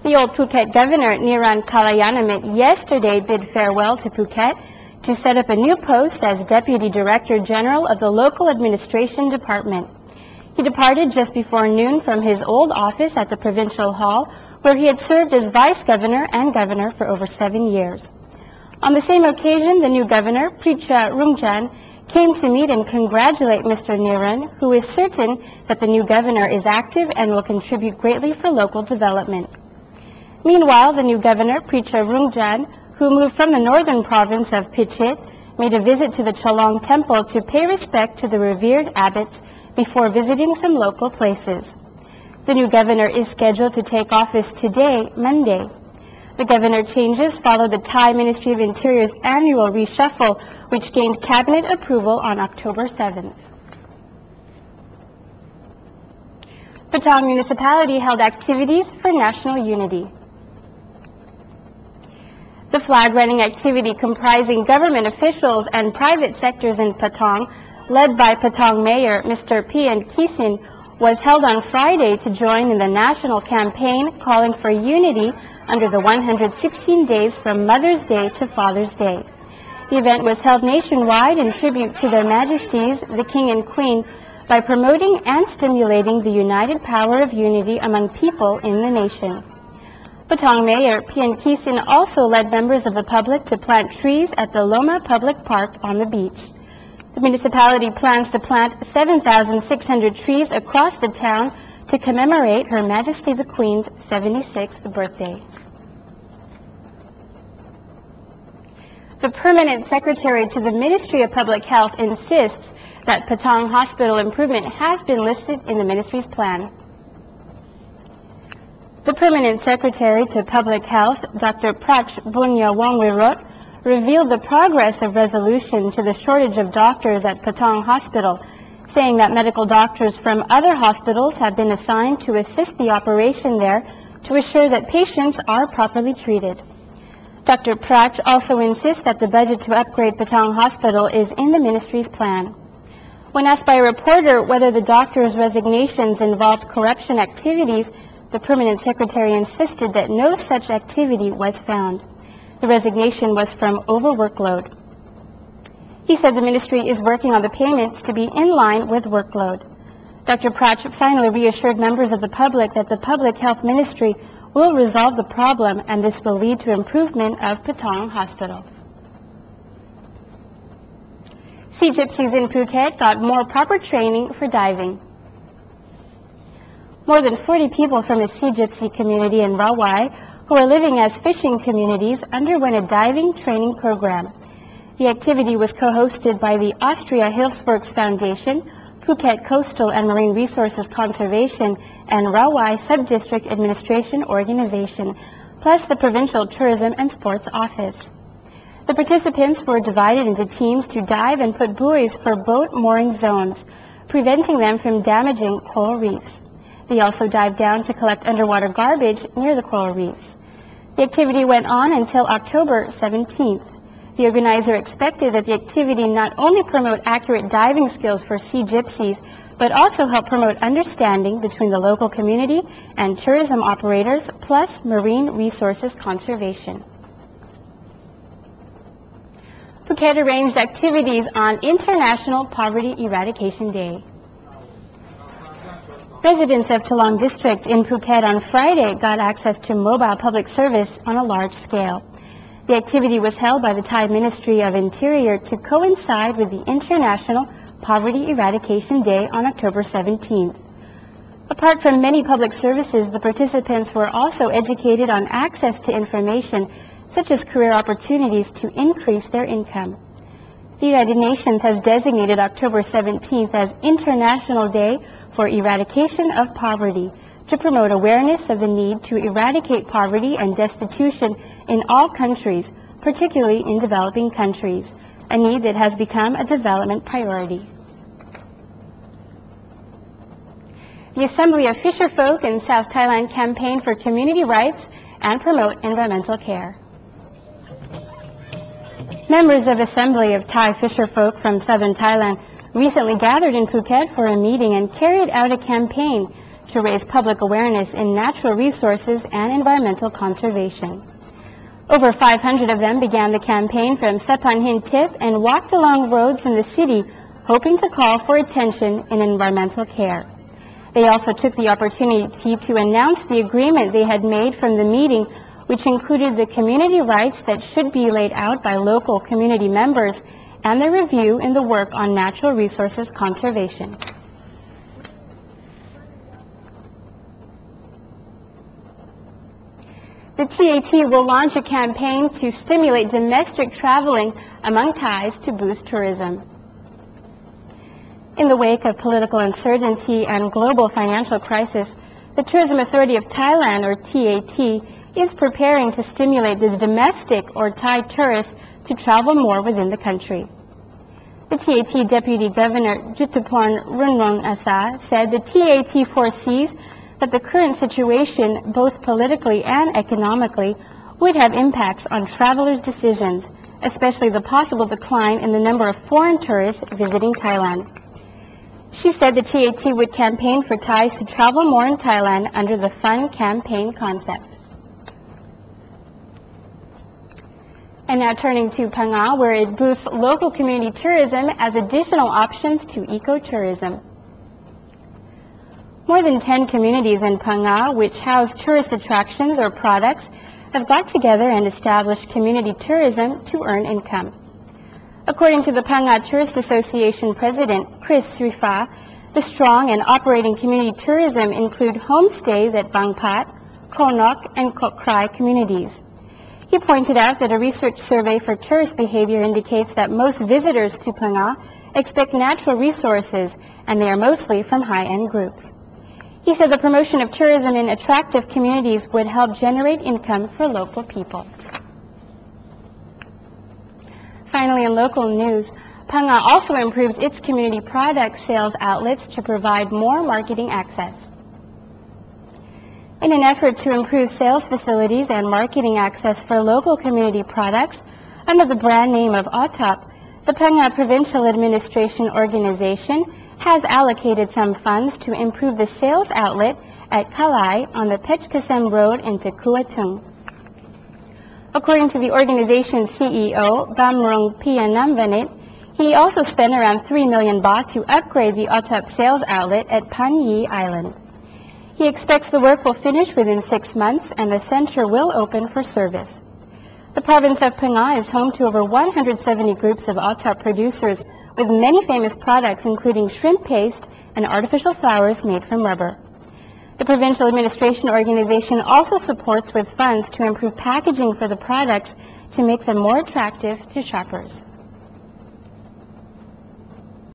The old Phuket Governor Niran yesterday bid farewell to Phuket to set up a new post as Deputy Director General of the Local Administration Department. He departed just before noon from his old office at the Provincial Hall, where he had served as Vice Governor and Governor for over 7 years. On the same occasion, the new Governor, Preecha came to meet and congratulate Mr. Niran, who is certain that the new Governor is active and will contribute greatly for local development. Meanwhile, the new Governor, Preecha, who moved from the northern province of Phuket, made a visit to the Chalong Temple to pay respect to the revered abbots before visiting some local places. The new Governor is scheduled to take office today, Monday. The Governor changes follow the Thai Ministry of Interior's annual reshuffle, which gained cabinet approval on October 7th. Patong Municipality held activities for national unity. The flag-running activity comprising government officials and private sectors in Patong, led by Patong Mayor Mr. Phang-Nga, was held on Friday to join in the national campaign calling for unity under the 116 days from Mother's Day to Father's Day. The event was held nationwide in tribute to their Majesties, the King and Queen, by promoting and stimulating the united power of unity among people in the nation. Patong Mayor Phang-Nga also led members of the public to plant trees at the Loma Public Park on the beach. The municipality plans to plant 7,600 trees across the town to commemorate Her Majesty the Queen's 76th birthday. The Permanent Secretary to the Ministry of Public Health insists that Patong Hospital improvement has been listed in the ministry's plan. The Permanent Secretary to Public Health, Dr. Prach Bunyawongwirot, revealed the progress of resolution to the shortage of doctors at Patong Hospital, saying that medical doctors from other hospitals have been assigned to assist the operation there to assure that patients are properly treated. Dr. Prach also insists that the budget to upgrade Patong Hospital is in the ministry's plan. When asked by a reporter whether the doctors' resignations involved corruption activities, the Permanent Secretary insisted that no such activity was found. The resignation was from overworkload. He said the ministry is working on the payments to be in line with workload. Dr. Prach finally reassured members of the public that the Public Health Ministry will resolve the problem and this will lead to improvement of Patong Hospital. Sea Gypsies in Phuket got more proper training for diving. More than 40 people from the Sea Gypsy community in Rawai, who are living as fishing communities, underwent a diving training program. The activity was co-hosted by the Austria Hilfswerks Foundation, Phuket Coastal and Marine Resources Conservation, and Rawai Sub-District Administration Organization, plus the Provincial Tourism and Sports Office. The participants were divided into teams to dive and put buoys for boat mooring zones, preventing them from damaging coral reefs. They also dived down to collect underwater garbage near the coral reefs. The activity went on until October 17th. The organizer expected that the activity not only promote accurate diving skills for Sea Gypsies, but also help promote understanding between the local community and tourism operators, plus marine resources conservation. Phuket arranged activities on International Poverty Eradication Day. Residents of Thalong District in Phuket on Friday got access to mobile public service on a large scale. The activity was held by the Thai Ministry of Interior to coincide with the International Poverty Eradication Day on October 17th. Apart from many public services, the participants were also educated on access to information such as career opportunities to increase their income. The United Nations has designated October 17th as International Day for Eradication of Poverty to promote awareness of the need to eradicate poverty and destitution in all countries, particularly in developing countries, a need that has become a development priority. The Assembly of Fisherfolk in South Thailand campaign for community rights and promote environmental care. Members of Assembly of Thai Fisherfolk from southern Thailand recently gathered in Phuket for a meeting and carried out a campaign to raise public awareness in natural resources and environmental conservation. Over 500 of them began the campaign from Sepanhin Tip and walked along roads in the city, hoping to call for attention in environmental care. They also took the opportunity to announce the agreement they had made from the meeting, which included the community rights that should be laid out by local community members and the review in the work on natural resources conservation. The TAT will launch a campaign to stimulate domestic traveling among Thais to boost tourism. In the wake of political uncertainty and global financial crisis, the Tourism Authority of Thailand, or TAT, is preparing to stimulate the domestic or Thai tourists to travel more within the country. The TAT Deputy Governor Juttapon Runrong-Asa said the TAT foresees that the current situation, both politically and economically, would have impacts on travelers' decisions, especially the possible decline in the number of foreign tourists visiting Thailand. She said the TAT would campaign for Thais to travel more in Thailand under the Fun Campaign concept. And now turning to Phang-Nga, where it boosts local community tourism as additional options to ecotourism. More than 10 communities in Phang-Nga, which house tourist attractions or products, have got together and established community tourism to earn income. According to the Phang-Nga Tourist Association President, Chris Srifa, the strong and operating community tourism include homestays at Bangpat, Konok, and Kokrai communities. He pointed out that a research survey for tourist behavior indicates that most visitors to Phang-Nga expect natural resources, and they are mostly from high-end groups. He said the promotion of tourism in attractive communities would help generate income for local people. Finally, in local news, Phang-Nga also improves its community product sales outlets to provide more marketing access. In an effort to improve sales facilities and marketing access for local community products, under the brand name of OTOP, the Phang-Nga Provincial Administration Organization has allocated some funds to improve the sales outlet at Kalai on the Pechkasem Road in Kuatung. According to the organization's CEO, Bamrung Pianamvanit, he also spent around 3 million baht to upgrade the OTOP sales outlet at Panyi Island. He expects the work will finish within 6 months and the center will open for service. The province of Phang-Nga is home to over 170 groups of OTOP producers with many famous products including shrimp paste and artificial flowers made from rubber. The Provincial Administration Organization also supports with funds to improve packaging for the products to make them more attractive to shoppers.